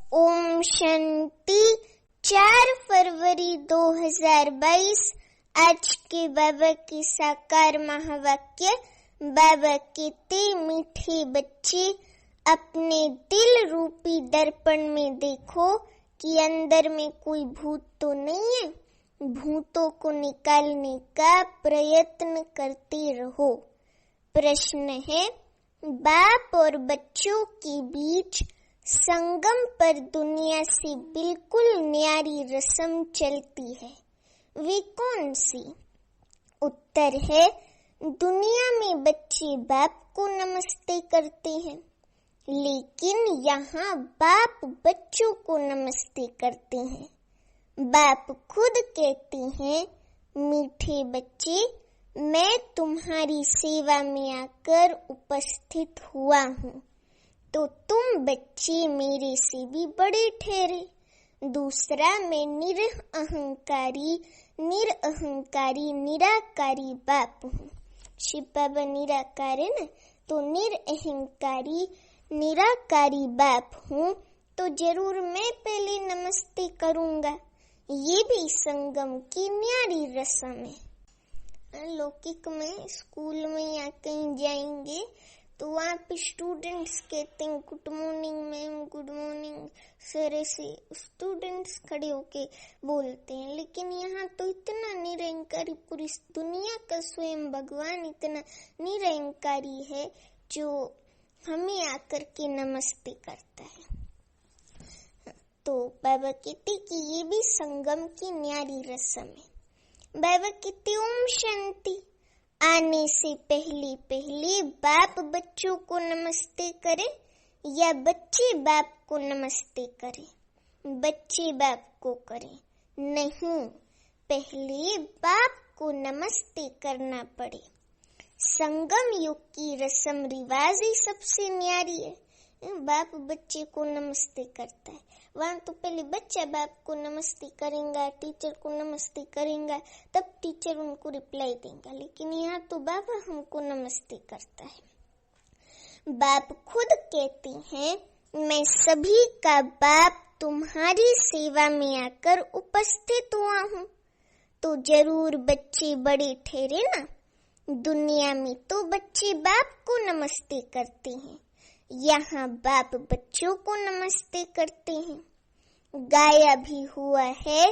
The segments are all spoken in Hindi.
ओम शांति। 4 फरवरी 2022 आज के बाबा के साकार महावाक्य। बाबा कहते, मीठे बच्चे अपने दिल रूपी दर्पण में देखो कि अंदर में कोई भूत तो नहीं है। भूतों को निकालने का प्रयत्न करते रहो। प्रश्न है, बाप और बच्चों के बीच संगम पर दुनिया से बिल्कुल न्यारी रस्म चलती है, वे कौन सी? उत्तर है, दुनिया में बच्चे बाप को नमस्ते करते हैं, लेकिन यहाँ बाप बच्चों को नमस्ते करते हैं। बाप खुद कहते हैं, मीठे बच्चे, मैं तुम्हारी सेवा में आकर उपस्थित हुआ हूँ, तो तुम बच्चे मेरे से भी बड़े ठहरे। दूसरा, मैं निरअहंकारी निराकारी बाप हूँ। शिव बाबा निराकार है ना, तो निरअहंकारी निराकारी बाप हूँ, तो जरूर मैं पहले नमस्ते करूँगा। ये भी संगम की न्यारी रस्म है। लौकिक में स्कूल में या कहीं जाएंगे तो वहाँ पे स्टूडेंट्स कहते हैं good morning ma'am, good morning sir, ऐसे स्टूडेंट्स खड़े होके बोलते हैं। लेकिन यहाँ तो इतना निरंकारी, पूरी दुनिया का स्वयं भगवान इतना निरंकारी है जो हमें आकर के नमस्ते करता है। तो बाबा कहते कि ये भी संगम की न्यारी रस्म है। बाबा कहते, ओम शांति। आने से पहले बाप बच्चों को नमस्ते करे या बच्चे बाप को नमस्ते करे? बच्चे बाप को करे? नहीं, पहले बाप को नमस्ते करना पड़े। संगम युग की रस्म रिवाज ही सबसे न्यारी है। बाप बच्चे को नमस्ते करता है। वहाँ तो पहले बच्चा बाप को नमस्ते करेगा, टीचर को नमस्ते करेगा, तब टीचर उनको रिप्लाई देगा। लेकिन यहाँ तो बाबा हमको नमस्ते करता है। बाप खुद कहते हैं, मैं सभी का बाप तुम्हारी सेवा में आकर उपस्थित हुआ हूँ, तो जरूर बच्चे बड़े ठहरे ना। दुनिया में तो बच्चे बाप को नमस्ते करते हैं, यहाँ बाप बच्चों को नमस्ते करते हैं। गाया भी हुआ है,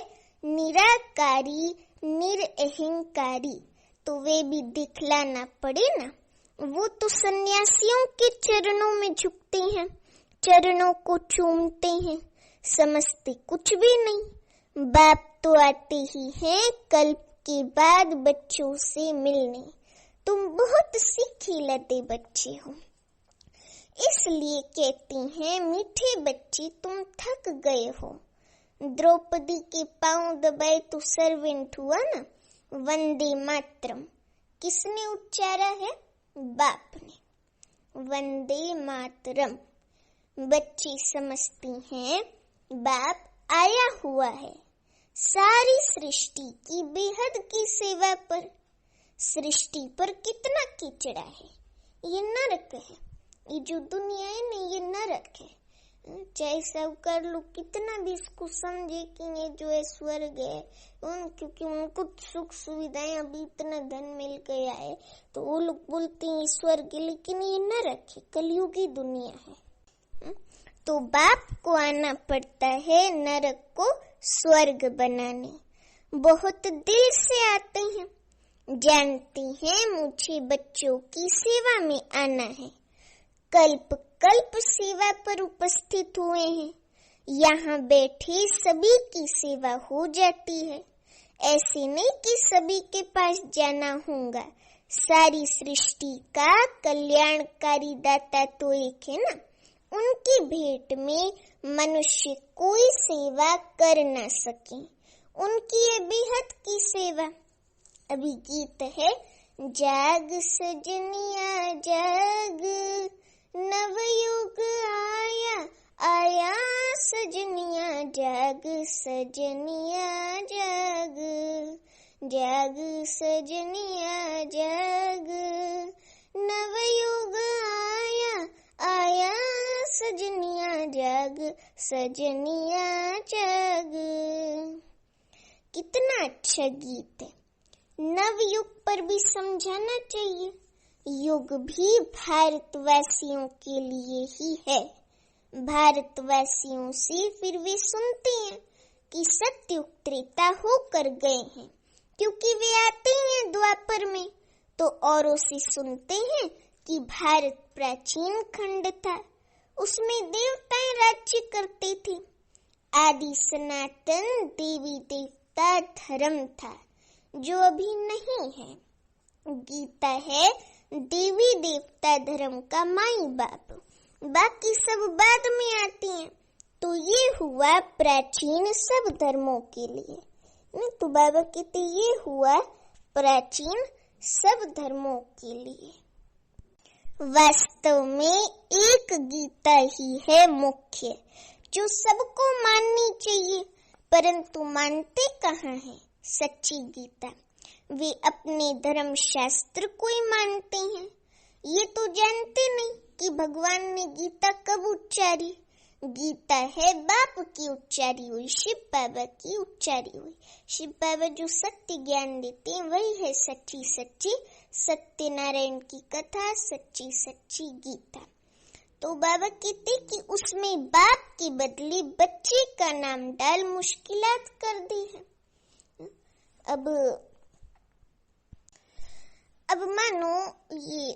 निराकारी निरअहंकारी, तो वे भी दिखलाना पड़े ना। वो तो सन्यासियों के चरणों में झुकते हैं, चरणों को चूमते हैं, समझते कुछ भी नहीं। बाप तो आते ही हैं कल्प के बाद बच्चों से मिलने। तुम बहुत सीखे लदे बच्चे हो, इसलिए कहती हैं, मीठे बच्चे तुम थक गए हो। द्रौपदी के पांव दबाए तो सर्वेंट हुआ ना। वंदे मातरम किसने उच्चारा है? बाप ने। वंदे मातरम बच्चे समझती हैं बाप आया हुआ है सारी सृष्टि की बेहद की सेवा पर। सृष्टि पर कितना कीचड़ा है, ये नरक है। ये जो दुनिया है ना, ये नरक है। चाहे साहूकार लोग कितना भी इसको समझे कि ये जो है स्वर्ग है, क्योंकि उनको सुख सुविधाएं अभी इतना धन मिल गया है, तो वो लोग बोलते हैं स्वर्ग है, लेकिन ये नरक है, कलयुगी दुनिया है। तो बाप को आना पड़ता है नरक को स्वर्ग बनाने। बहुत दिल से आते हैं, जानते हैं मुझे बच्चों की सेवा में आना है। कल्प कल्प सेवा पर उपस्थित हुए हैं, यहाँ बैठे सभी की सेवा हो जाती है। ऐसे नहीं कि सभी के पास जाना होगा। सारी सृष्टि का कल्याणकारी दाता तो एक है ना। उनकी भेंट में मनुष्य कोई सेवा कर न सके, उनकी ये बेहद की सेवा। अभी गीत है, जाग सजनिया जाग, नवयुग आया आया सजनिया जाग, सजनिया जाग, जाग सजनिया जाग, नवयुग आया आया सजनिया जाग। जाग सजनिया जाग। कितना अच्छा गीत है। नवयुग पर भी समझाना चाहिए, युग भी भारतवासियों के लिए ही है। भारतवासियों से फिर वे सुनते हैं कि सत्युग त्रेता होकर गए हैं, क्योंकि वे आते हैं द्वापर में, तो औरों से सुनते हैं कि भारत प्राचीन खंड था, उसमें देवताएं राज्य करते थे। आदि सनातन देवी देवता धर्म था, जो अभी नहीं है। गीता है देवी देवता धर्म का माई बाप, बाकी सब बाद में आते हैं। तो ये हुआ प्राचीन सब धर्मों के लिए। नहीं तो बाबा कहते ये हुआ प्राचीन सब धर्मों के लिए। वास्तव में एक गीता ही है मुख्य, जो सबको माननी चाहिए, परंतु मानते कहाँ हैं सच्ची गीता। वे अपने धर्म शास्त्र को ही मानते हैं, ये तो जानते नहीं कि भगवान ने गीता कब उच्चारी। गीता है बाप की उच्चारी हुई, शिव बाबा की उच्चारी हुई। शिव बाबा जो सत्य ज्ञान देते हैं वही है सच्ची सच्ची सत्यनारायण की कथा, सच्ची सच्ची गीता। तो बाबा कहते कि उसमें बाप के बदले बच्चे का नाम डाल मुश्किलात कर दी है। अब मानो ये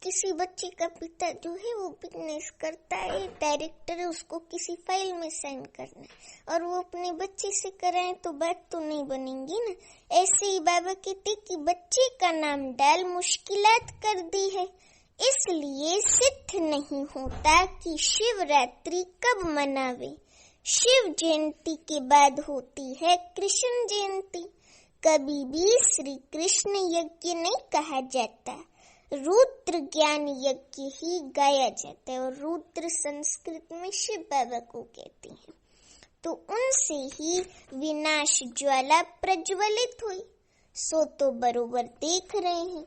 किसी बच्चे का पिता जो है वो बिजनेस करता है, डायरेक्टर है, उसको किसी फाइल में साइन करना है और वो अपने बच्चे से कराए तो बात तो नहीं बनेगी ना। ऐसे ही बाबा कहते कि बच्चे का नाम डाल मुश्किलात कर दी है, इसलिए सिद्ध नहीं होता कि शिवरात्रि कब मनावे। शिव जयंती के बाद होती है कृष्ण जयंती। कभी भी श्री कृष्ण यज्ञ नहीं कहा जाता, रुद्र ज्ञान यज्ञ ही गाया जाता है, और रुद्र संस्कृत में शिव बाबा को कहते हैं। तो उनसे ही विनाश ज्वाला प्रज्वलित हुई, सो तो बरोबर देख रहे हैं।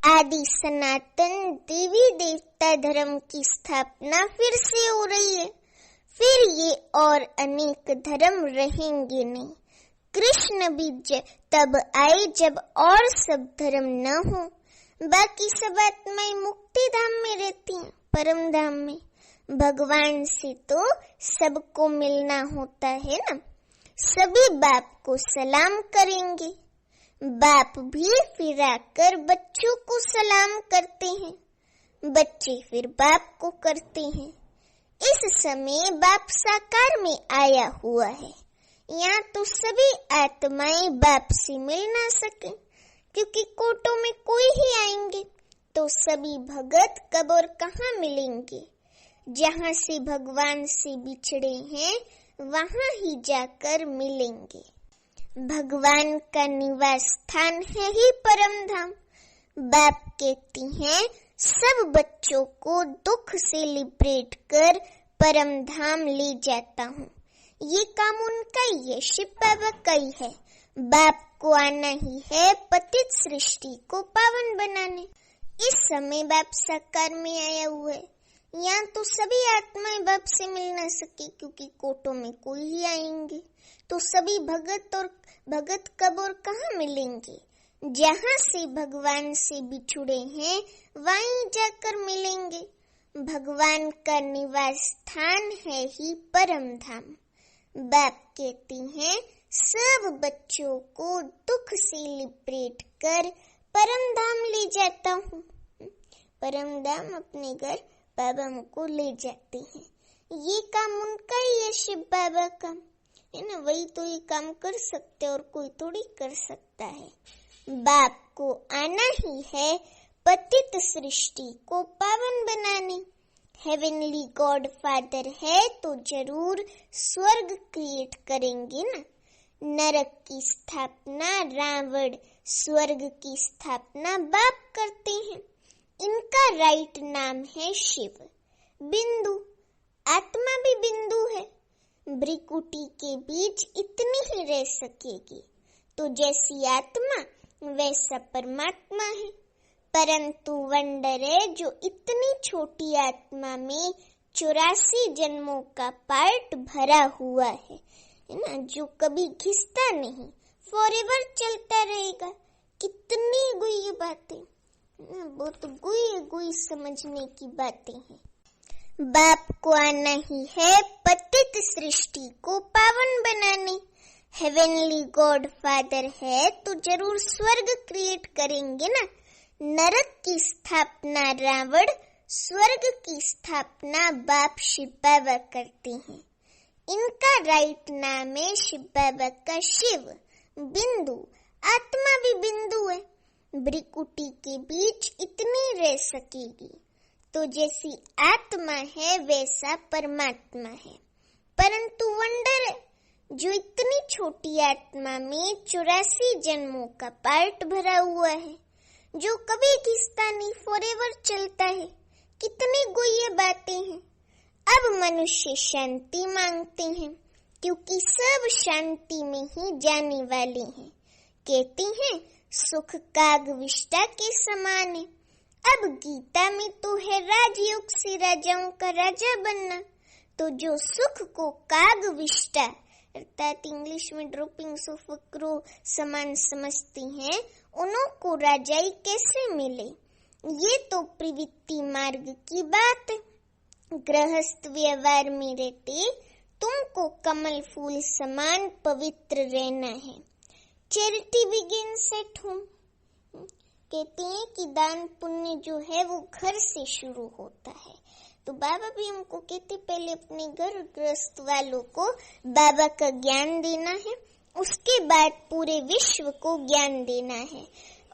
आदि सनातन देवी देवता धर्म की स्थापना फिर से हो रही है। फिर ये और अनेक धर्म रहेंगे नहीं। कृष्ण भी तब आए जब और सब धर्म न हो। बाकी सब आत्माएं मुक्ति धाम में रहती हैं, परम धाम में। भगवान से तो सबको मिलना होता है ना। सभी बाप को सलाम करेंगे, बाप भी फिर आकर बच्चों को सलाम करते हैं, बच्चे फिर बाप को करते हैं। इस समय बाप साकार में आया हुआ है। यहाँ तो सभी आत्माएं बाप से मिल ना सके, क्योंकि कोटों में कोई ही आएंगे, तो सभी भगत कब और कहाँ मिलेंगे। जहाँ से भगवान से बिछड़े हैं वहाँ ही जाकर मिलेंगे। भगवान का निवास स्थान है ही परम धाम। बाप कहती हैं सब बच्चों को दुख से लिबरेट कर परम धाम ले जाता हूँ। ये काम उनका ही है, शिव बाबा का ही है। बाप को आना ही है पतित सृष्टि को पावन बनाने। इस समय बाप साकार में आया हुआ है। यहाँ तो सभी आत्माएं बाप से मिल न सके, क्योंकि कोटों में कोई ही आएंगे, तो सभी भगत कब और कहाँ मिलेंगे। जहाँ से भगवान से बिछुड़े हैं वहीं जाकर मिलेंगे। भगवान का निवास स्थान है ही परम धाम। बाप कहती हैं सब बच्चों को दुख से लिबरेट कर परम धाम ले जाता हूँ। परम धाम अपने घर बाबा हमको ले जाते हैं। ये काम उनका ही है, शिव बाबा का है ना। वही तो ये काम कर सकते और कोई थोड़ी कर सकता है। बाप को आना ही है पतित सृष्टि को पावन बनाने। हेवनली गॉड फादर है तो जरूर स्वर्ग क्रिएट करेंगे ना। नरक की स्थापना रावण, स्वर्ग की स्थापना बाप करते हैं। इनका राइट नाम है शिव। बिंदु, आत्मा भी बिंदु है। भ्रिकुटी के बीच इतनी ही रह सकेगी, तो जैसी आत्मा वैसा परमात्मा है। परंतु वंडर है जो इतनी छोटी आत्मा में 84 जन्मों का पार्ट भरा हुआ है ना, जो कभी घिसता नहीं, फॉरएवर चलता रहेगा। कितनी गुई बातें, बहुत गुई समझने की बातें हैं। बाप को आना ही है पतित सृष्टि को पावन बनाने। हेवनली गॉड फादर है तो जरूर स्वर्ग क्रिएट करेंगे ना। नरक की स्थापना रावण, स्वर्ग की स्थापना बाप शिव बाबा करते हैं। इनका राइट नाम है शिव बाबा का शिव। बिंदु, आत्मा भी बिंदु है। भ्रिकुटी के बीच इतनी रह सकेगी। तो जैसी आत्मा है वैसा परमात्मा है। परंतु वंडर है, जो इतनी छोटी आत्मा में 84 जन्मों का पार्ट भरा हुआ है, जो कभी घिसता नहीं, फॉरएवर चलता है। कितनी गुई बातें हैं। अब मनुष्य शांति मांगते हैं, क्योंकि सब शांति में ही जाने वाले हैं। कहते हैं सुख कागविष्टा के समान है। अब गीता में तो है राजयोग से राजाओं का राजा बनना। तो जो सुख को कागविष्टा अर्थात इंग्लिश में ड्रॉपिंग्स ऑफ क्रो समान समझती हैं, उन्हों को राजाई कैसे मिले? ये तो प्रवृत्ति मार्ग की बात है। गृहस्थ व्यवहार में रहते तुमको कमल फूल समान पवित्र रहना है। Charity begins at home. कहते हैं कि दान पुण्य जो है वो घर से शुरू होता है। तो बाबा भी हमको कहते पहले अपने घर गृहस्थ वालों को बाबा का ज्ञान देना है, उसके बाद पूरे विश्व को ज्ञान देना है।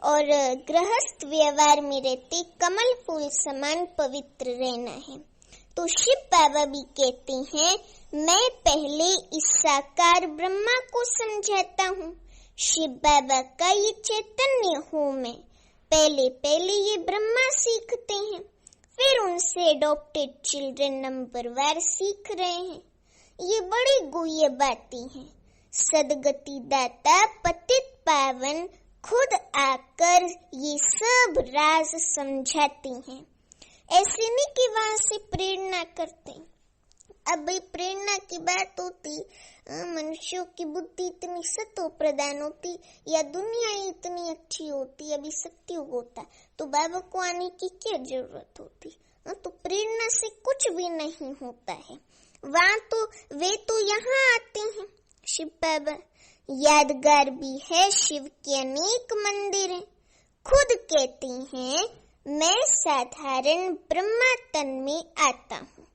और गृहस्थ व्यवहार में रहते कमल फूल समान पवित्र रहना है। तो शिव बाबा भी कहते हैं मैं पहले इस साकार ब्रह्मा को समझाता हूँ। शिव बाबा का ये चैतन्य हूँ मैं। पहले ये ब्रह्मा सीखते हैं, फिर उनसे अडॉप्टेड चिल्ड्रन नंबरवार सीख रहे हैं। ये बड़ी गुह्य बातें हैं। सदगति दाता पतित पावन खुद आकर ये सब राज समझाते हैं। ऐसे नहीं कि वहां से प्रेरणा करते। अब भाई प्रेरणा की बात होती, मनुष्यों की बुद्धि इतनी सत्व प्रदान होती या दुनिया इतनी अच्छी होती, अभी सत्युग होता, तो बाबा को आने की क्या जरूरत होती? तो प्रेरणा से कुछ भी नहीं होता है। वहाँ तो वे तो यहाँ आते हैं शिव बाबा। यादगार भी है शिव के अनेक मंदिर हैं। खुद कहते हैं मैं साधारण ब्रह्मा तन में आता हूँ।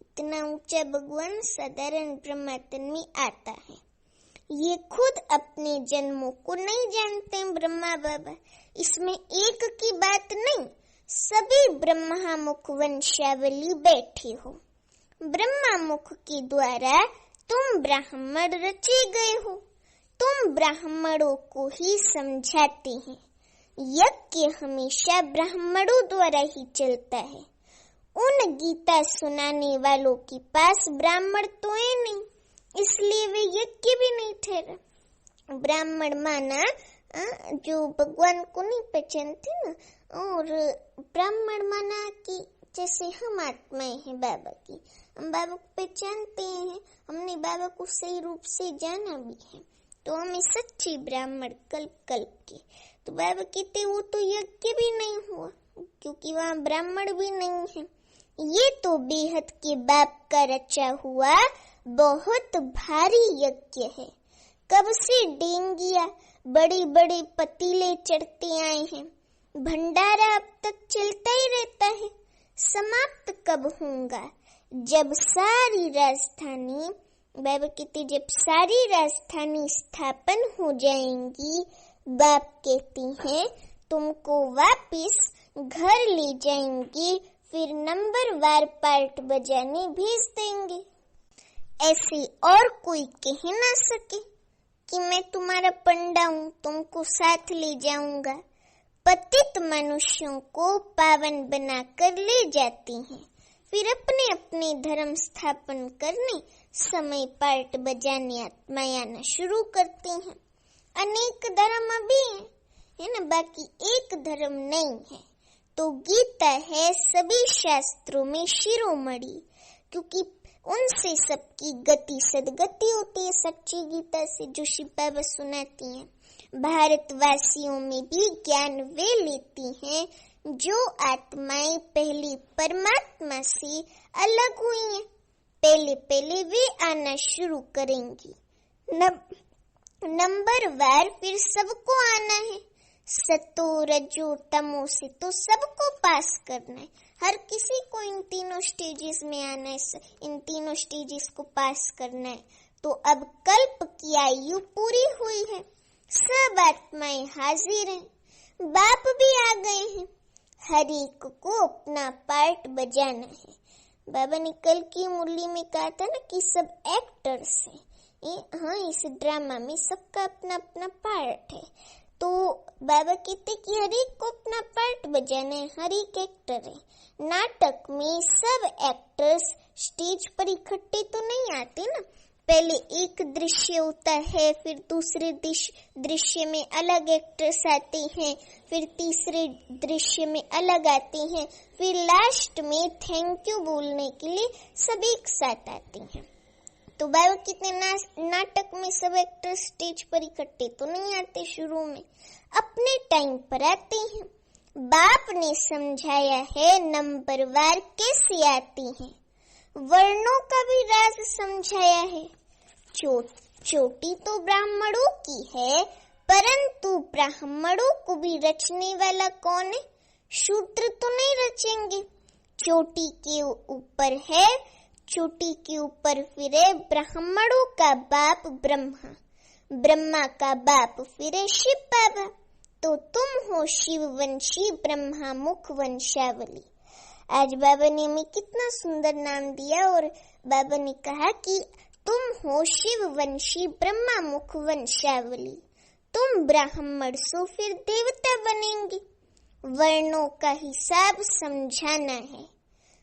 इतना ऊंचा भगवान साधारण ब्रह्मा तन में आता है। ये खुद अपने जन्मों को नहीं जानते हैं ब्रह्मा बाबा। इसमें एक की बात नहीं, सभी ब्रह्मा मुख वंशावली बैठे हो। ब्रह्मा मुख के द्वारा तुम ब्राह्मण रचे गए हो। तुम ब्राह्मणों को ही समझाते हैं। यज्ञ हमेशा ब्राह्मणों द्वारा ही चलता है। उन गीता सुनाने वालों के पास ब्राह्मण तो है नहीं, इसलिए वे यज्ञ भी नहीं ठहरा। ब्राह्मण माना जो भगवान को नहीं पहचानते ना, और ब्राह्मण माना कि जैसे हम आत्माएं हैं बाबा की, हम बाबा को पहचानते हैं, हमने बाबा को सही रूप से जाना भी है, तो हमें सच्ची ब्राह्मण कल्प कल्प के। तो बाबा कहते वो तो यज्ञ भी नहीं हुआ, क्योंकि वहाँ ब्राह्मण भी नहीं है। ये तो बेहद के बाप का रचा हुआ बहुत भारी यज्ञ है। कब से डेंगिया बड़े बड़े पतीले चढ़ते आए हैं। भंडारा अब तक चलता ही रहता है। समाप्त कब होगा? जब सारी राजधानी, बाबा कहते जब सारी राजधानी स्थापन हो जाएंगी, बाप कहती हैं तुमको वापिस घर ले जाएंगे, फिर नंबर वार पार्ट बजाने भेज देंगे। ऐसे और कोई कह ना सके कि मैं तुम्हारा पंडा हूँ, तुमको साथ ले जाऊंगा। पतित मनुष्यों को पावन बनाकर ले जाती हैं, फिर अपने अपने धर्म स्थापन करने समय पार्ट बजाने आत्माएं आना शुरू करती हैं। अनेक धर्म अभी है ना, बाकी एक धर्म नहीं है। तो गीता है सभी शास्त्रों में शिरोमणि, क्योंकि उनसे सबकी गति सदगति होती है, सच्ची गीता से जो शिव बाबा सुनाती हैं। भारतवासियों में भी ज्ञान वे लेती हैं जो आत्माएं पहले परमात्मा से अलग हुई हैं। पहले पहले वे आना शुरू करेंगी, नंबर वार फिर सबको आना है। सतो रजो तमो से तो सबको पास करना है, हर किसी को इन तीनों स्टेजेस में आना है, इन तीनों स्टेजेस को पास करना है। तो अब कल्प की आयु पूरी हुई है, सब आत्माएं हाजिर हैं, बाप भी आ गए हैं, हर एक को अपना पार्ट बजाना है। बाबा ने कल की मुरली में कहा था ना कि सब एक्टर्स हैं। हाँ, इस ड्रामा में सबका अपना अपना पार्ट है। तो बाबा कहते कि हर एक को अपना पार्ट बजाना है, हर एक एक्टर है। नाटक में सब एक्टर्स स्टेज पर इकट्ठे तो नहीं आते ना, पहले एक दृश्य होता है, फिर दूसरे दृश्य में अलग एक्टर्स आते हैं, फिर तीसरे दृश्य में अलग आते हैं, फिर लास्ट में थैंक यू बोलने के लिए सब एक साथ आते हैं। तो बाबा कितने नाटक में सब एक्टर स्टेज पर इकट्ठे तो नहीं आते, शुरू में अपने टाइम पर आते हैं। बाप ने समझाया है नंबरवार कैसे आती हैं, वर्णों का भी राज समझाया है। चोटी तो ब्राह्मणों की है, परंतु ब्राह्मणों को भी रचने वाला कौन है? शूद्र तो नहीं रचेंगे। चोटी के ऊपर है, चोटी के ऊपर फिर है ब्राह्मणों का बाप ब्रह्मा, ब्रह्मा का बाप फिर है शिव बाबा। तो तुम हो शिव वंशी ब्रह्मा मुख वंशावली। आज बाबा ने हमें कितना सुंदर नाम दिया, और बाबा ने कहा कि तुम हो शिव वंशी ब्रह्मा मुख वंशावली। तुम ब्राह्मण सो फिर देवता बनेंगे। वर्णों का हिसाब समझाना है,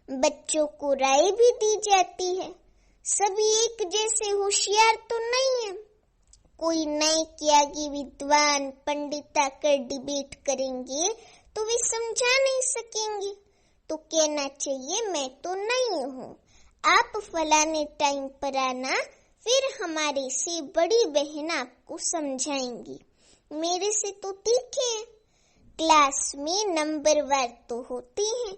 बच्चों को राय भी दी जाती है। सभी एक जैसे होशियार तो नहीं है, कोई नए के आगे विद्वान पंडित आकर डिबेट करेंगे तो वे समझा नहीं सकेंगे, तो कहना चाहिए मैं तो नहीं हूँ, आप फलाने टाइम पर आना, फिर हमारे से बड़ी बहन आपको समझाएंगी। मेरे से तो तीखे हैं, क्लास में नंबरवार तो होती हैं,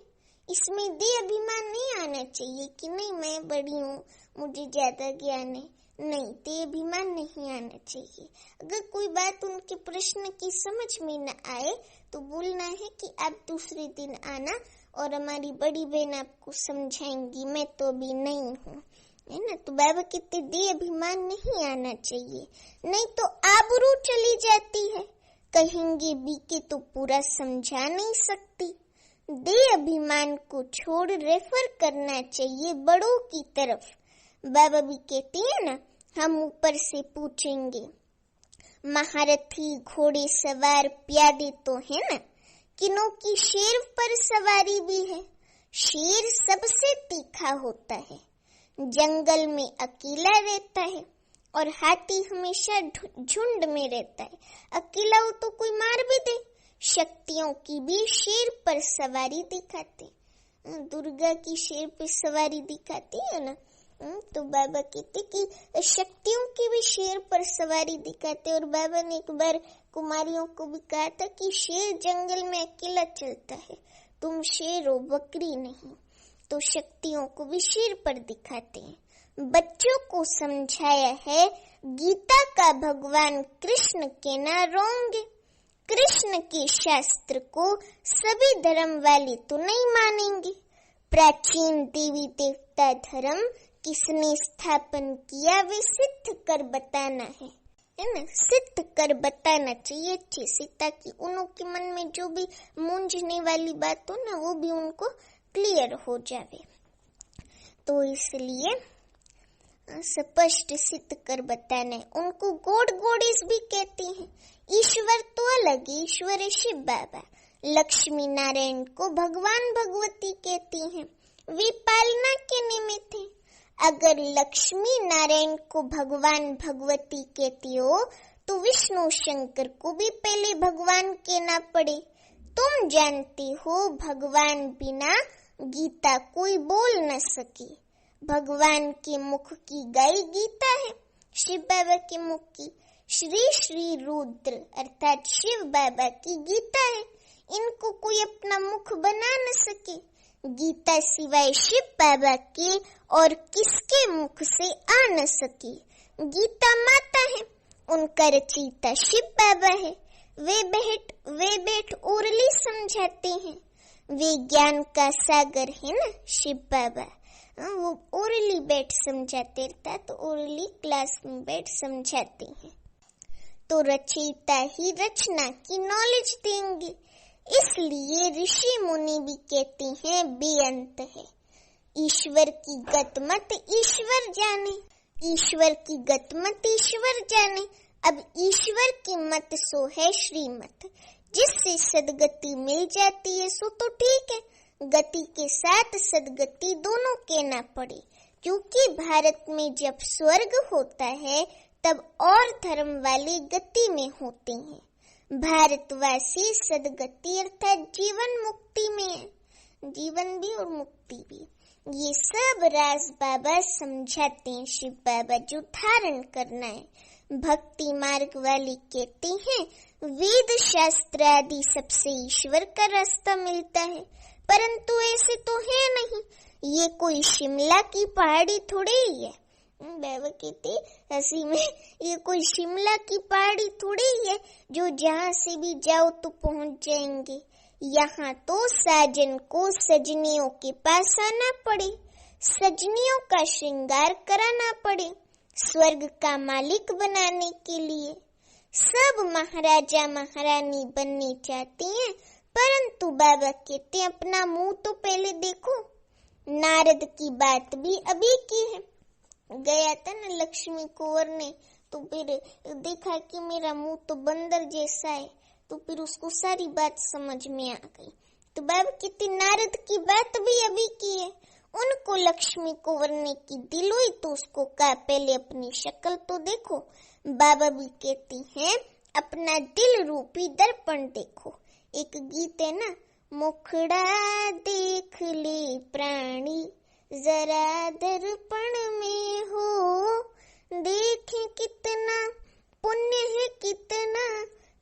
इसमें दे अभिमान नहीं आना चाहिए कि नहीं मैं बड़ी हूँ, मुझे ज्यादा ज्ञान है। नहीं, दे अभिमान नहीं आना चाहिए। अगर कोई बात उनके प्रश्न की समझ में न आए तो बोलना है कि आप दूसरे दिन आना और हमारी बड़ी बहन आपको समझाएंगी, मैं तो अभी नहीं हूँ, है ना। तो बाबा कहते दे अभिमान नहीं आना चाहिए, नहीं तो आबरू चली जाती है, कहेंगे बीके तो पूरा समझा नहीं सकती। दे अभिमान को छोड़ रेफर करना चाहिए बड़ों की तरफ। बाबा भी कहते हैं ना, हम ऊपर से पूछेंगे महारथी घोड़े सवार प्यादे तो है ना, किनों की शेर पर सवारी भी है। शेर सबसे तीखा होता है, जंगल में अकेला रहता है, और हाथी हमेशा झुंड में रहता है, अकेला हो तो कोई मार भी दे। शक्तियों की भी शेर पर सवारी दिखाते, दुर्गा की शेर पर सवारी दिखाती है ना। तो बाबा कहते कि शक्तियों की भी शेर पर सवारी दिखाते, और बाबा ने एक बार कुमारियों को भी कहा था कि शेर जंगल में अकेला चलता है, तुम शेर हो बकरी नहीं। तो शक्तियों को भी शेर पर दिखाते हैं। बच्चों को समझाया है गीता का भगवान कृष्ण के ना रोंगे। कृष्ण के शास्त्र को सभी धर्म वाले तो नहीं मानेंगे। प्राचीन देवी देवता धर्म किसने स्थापन किया वे सिद्ध कर बताना है ना, सिद्ध कर बताना चाहिए अच्छे से, ताकि उनके मन में जो भी मूंझने वाली बात हो ना वो भी उनको क्लियर हो जावे। तो इसलिए स्पष्ट सिद्ध कर बताना है। उनको गॉड गॉडेस भी कहते हैं। ईश्वर तो अलग, ईश्वर है शिव बाबा। लक्ष्मी नारायण को भगवान भगवती कहती हैं, वे पालना के निमित्त हैं। अगर लक्ष्मी नारायण को भगवान भगवती कहती हो तो विष्णु शंकर को भी पहले भगवान कहना पड़े, तुम जानते हो भगवान बिना गीता कोई बोल न सके। भगवान के मुख की गाई गीता है, शिव बाबा के मुख की श्री श्री रुद्र अर्थात शिव बाबा की गीता है। इनको कोई अपना मुख बना न सके। गीता सिवाय शिव बाबा के और किसके मुख से आ न सके। गीता माता है, उनका रचयिता शिव बाबा है। वे बैठ ओरली समझाते हैं। वे ज्ञान का सागर है ना शिव बाबा, वो ओरली बैठ समझाते रहता, तो ओरली क्लास में बैठ समझाते हैं। तो रचयिता ही रचना की नॉलेज देंगे, इसलिए ऋषि मुनि भी कहते हैं बेअंत है। ईश्वर की गत मत ईश्वर जाने, ईश्वर की गत मत ईश्वर जाने। अब ईश्वर की मत सो है श्रीमत, जिससे सदगति मिल जाती है सो तो ठीक है। गति के साथ सदगति दोनों कहना पड़े, क्योंकि भारत में जब स्वर्ग होता है तब और धर्म वाले गति में होते हैं। भारतवासी सदगति अर्थात जीवन मुक्ति में है, जीवन भी और मुक्ति भी। ये सब राज बाबा समझाते हैं शिव बाबा, जो धारण करना है। भक्ति मार्ग वाले कहते हैं वेद शास्त्र आदि सबसे ईश्वर का रास्ता मिलता है, परंतु ऐसे तो है नहीं। ये कोई शिमला की पहाड़ी थोड़ी ही है। बाबा कहते हंसी में, ये कोई शिमला की पहाड़ी थोड़ी ही है जो जहाँ से भी जाओ तो पहुँच जाएंगे। यहाँ तो साजन को सजनियों के पास आना पड़े, सजनियों का श्रृंगार कराना पड़े। स्वर्ग का मालिक बनाने के लिए सब महाराजा महारानी बनने चाहते हैं, परंतु बाबा कहते अपना मुंह तो पहले देखो। नारद की बात भी अभी की है। गया था ना लक्ष्मी कुंवर ने, तो फिर देखा कि मेरा मुंह तो बंदर जैसा है, तो फिर उसको सारी बात समझ में आ गई। तो बाबा कहते नारद की बात भी अभी की है। उनको लक्ष्मी कुंवर ने की दिल हुई तो उसको कहा पहले अपनी शक्ल तो देखो। बाबा भी कहती हैं अपना दिल रूपी दर्पण देखो। एक गीत है ना, मुखड़ा देख ले प्राणी जरा दर्पण में हो, देखे कितना पुण्य है कितना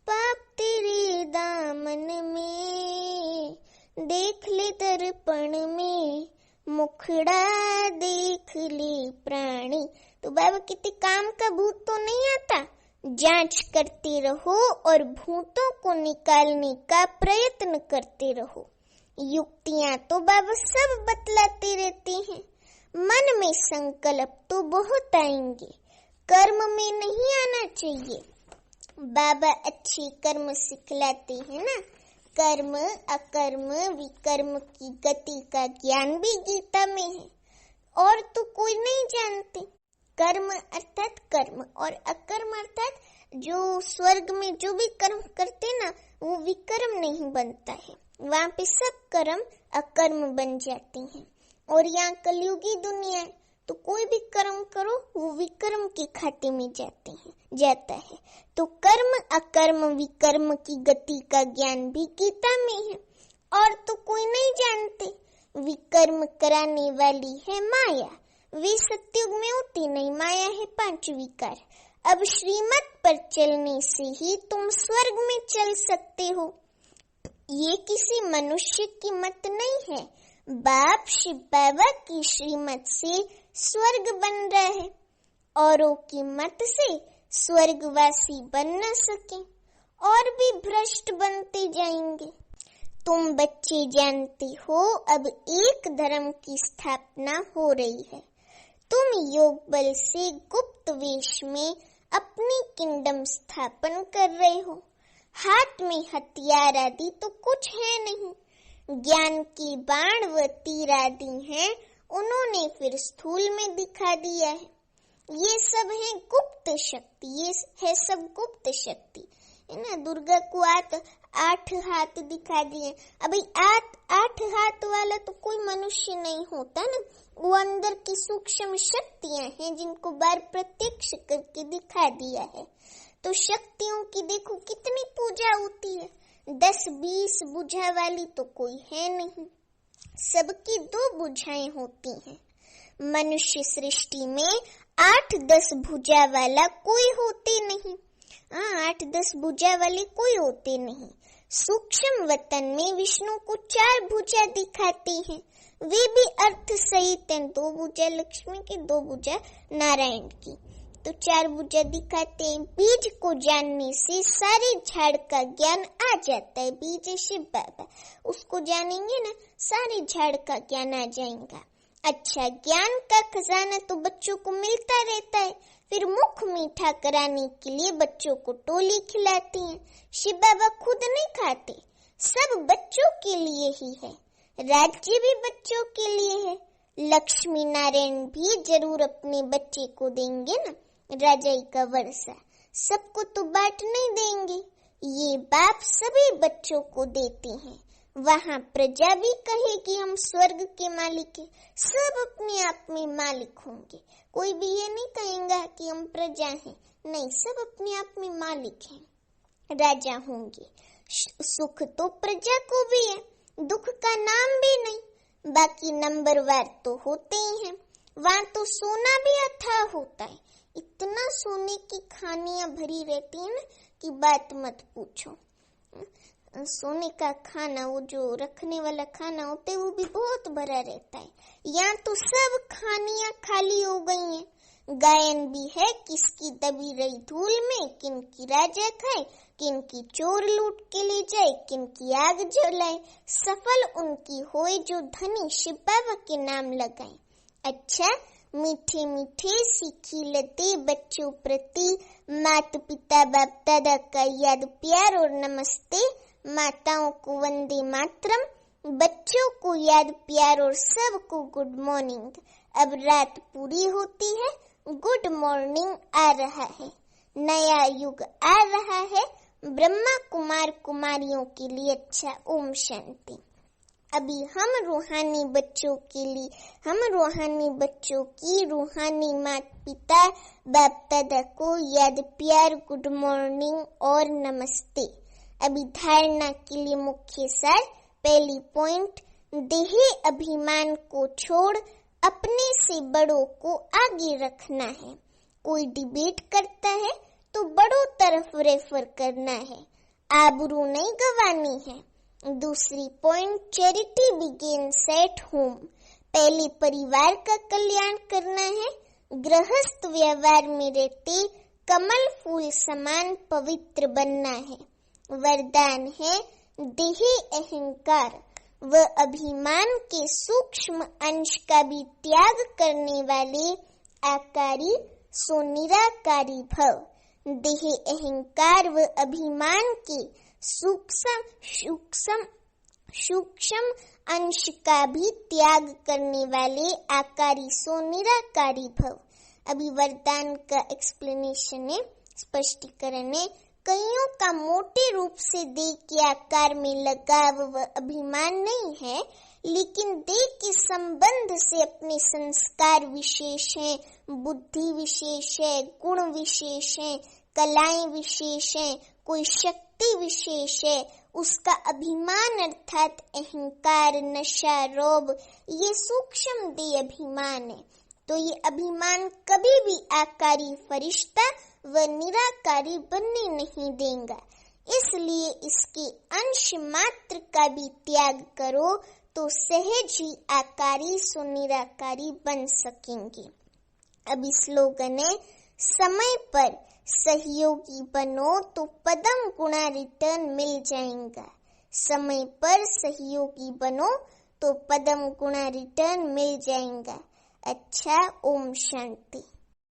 पाप तेरे दामन में, देख ले दर्पण में मुखड़ा देख ले प्राणी। तो बाबा कहते काम का भूत तो नहीं आता, जांच करते रहो और भूतों को निकालने का प्रयत्न करते रहो। युक्तियां तो बाबा सब बतलाते रहते हैं, मन में संकल्प तो बहुत आएंगे, कर्म में नहीं आना चाहिए। बाबा अच्छे कर्म सिखलाते हैं ना, कर्म अकर्म विकर्म की गति का ज्ञान भी गीता में है, और तो कोई नहीं जानते। कर्म अर्थात कर्म और अकर्म अर्थात जो स्वर्ग में जो भी कर्म करते ना वो विकर्म नहीं बनता है, वहाँ पे सब कर्म अकर्म बन जाते हैं। और यहाँ कलयुगी दुनिया है, तो कोई भी कर्म करो वो विकर्म के खाते में जाता है। तो कर्म अकर्म विकर्म की गति का ज्ञान भी गीता में है, और तो कोई नहीं जानते। विकर्म कराने वाली है माया, वे सत्युग में होती नहीं, माया है 5 विकार। अब श्रीमत पर चलने से ही तुम स्वर्ग में चल सकते हो, ये किसी मनुष्य की मत नहीं है। बाप शिव बाबा की श्रीमत से स्वर्ग बन रहा है, औरों की मत से स्वर्गवासी बन न सके, और भी भ्रष्ट बनते जाएंगे। तुम बच्चे जानते हो अब एक धर्म की स्थापना हो रही है। तुम योग बल से गुप्त वेश में अपनी किंगडम स्थापन कर रहे हो। हाथ में हथियार आदि तो कुछ है नहीं, ज्ञान की बाण व तीर आदि हैं, उन्होंने फिर स्थूल में दिखा दिया है। ये सब है गुप्त शक्ति, ये है सब गुप्त शक्ति है ना। दुर्गा को 8 हाथ दिखा दिए। अभी 8 हाथ वाला तो कोई मनुष्य नहीं होता ना, वो अंदर की सूक्ष्म शक्तियां हैं जिनको बार प्रत्यक्ष करके दिखा दिया है। तो शक्तियों की देखो कितनी पूजा होती है। 10-20 भुजा वाली तो कोई है नहीं, सबकी 2 भुजाएं होती हैं। मनुष्य सृष्टि में 8-10 भुजा वाला कोई होते नहीं। 8-10 भुजा वाले कोई होते नहीं। सूक्ष्म वतन में विष्णु को 4 भुजा दिखाते हैं, वे भी अर्थ सहित हैं। 2 भुजा लक्ष्मी की, 2 भुजा नारायण की, तो 4 भुजा दिखाते हैं। बीज को जानने से सारे झाड़ का ज्ञान आ जाता है। बीज शिव बाबा, उसको जानेंगे ना, सारे झाड़ का ज्ञान आ जाएगा। अच्छा, ज्ञान का खजाना तो बच्चों को मिलता रहता है, फिर मुख मीठा कराने के लिए बच्चों को टोली खिलाती हैं। शिव बाबा खुद नहीं खाते, सब बच्चों के लिए ही है। राज्य भी बच्चों के लिए है। लक्ष्मी नारायण भी जरूर अपने बच्चे को देंगे ना, राजाई का वर्षा। सबको तो बांट नहीं देंगे, ये बाप सभी बच्चों को देते हैं। वहाँ प्रजा भी कहेगी हम स्वर्ग के मालिक हैं, सब अपने आप में मालिक होंगे। कोई भी ये नहीं कहेगा कि हम प्रजा हैं, नहीं, सब अपने आप में मालिक हैं, राजा होंगे। सुख तो प्रजा को भी है, दुख का नाम भी नहीं। बाकी नंबरवार तो होते ही हैं। वहाँ तो सोना भी अथाह होता है, इतना सोने की खानियां भरी रहती है ना कि बात मत पूछो। सोने का खाना, वो जो रखने वाला खाना होता है, वो भी बहुत भरा रहता है। यहाँ तो सब खानियां खाली हो गई हैं। गायन भी है, किसकी दबी रही धूल में, किनकी राजा खाए, किनकी चोर लूट के ले जाए, किनकी आग जलाए। सफल उनकी होए जो धनी शिव बाबा के नाम लगाए। अच्छा, मीठे मीठे सीखी लते बच्चों प्रति माता पिता बाप दादा का याद प्यार और नमस्ते। माताओं को वंदे मातरम, बच्चों को याद प्यार और सबको गुड मॉर्निंग। अब रात पूरी होती है, गुड मॉर्निंग आ रहा है, नया युग आ रहा है ब्रह्मा कुमार कुमारियों के लिए। अच्छा, ओम शांति। अभी हम रूहानी बच्चों के लिए, हम रूहानी बच्चों की रूहानी माता पिता बाप दादा को याद प्यार, गुड मॉर्निंग और नमस्ते। अभी धारणा के लिए मुख्य सार। पहली पॉइंट, देही अभिमान को छोड़ अपने से बड़ों को आगे रखना है। कोई डिबेट करता है तो बड़ों तरफ रेफर करना है, आबरू नहीं गंवानी है। दूसरी point, charity begins at home. पहले परिवार का कल्याण करना है। गृहस्थ व्यवहार में रहते कमल फूल समान पवित्र बनना है। वरदान है, देही अहंकार व अभिमान के सूक्ष्म अंश का भी त्याग करने वाले आकारी सो निराकारी भव। देही अहंकार व अभिमान के सूक्ष्म अंश का भी त्याग करने वाले आकारी सो निराकारी भव। अभी वरदान का एक्सप्लेनेशन है, स्पष्टीकरण है। कईयों का मोटे रूप से देह के आकार में लगाव व अभिमान नहीं है, लेकिन देह के संबंध से अपने संस्कार विशेष हैं, बुद्धि विशेष है, गुण विशेष है, कलाएं विशेष हैं, कोई शक्ति विशेष है। उसका अभिमान अर्थात अहंकार, नशा, रोब, ये सूक्ष्म देह अभिमान है। तो ये अभिमान कभी भी आकारी फरिश्ता व निराकारी बनने नहीं देगा। इसलिए इसके अंश मात्र का भी त्याग करो तो सहज ही आकारी सो निराकारी बन सकेंगे। अभी स्लोगन है, समय पर सहयोगी बनो तो पदम गुणा रिटर्न मिल जाएगा। समय पर सहयोगी बनो तो पदम गुणा रिटर्न मिल जाएगा। अच्छा, ओम शांति।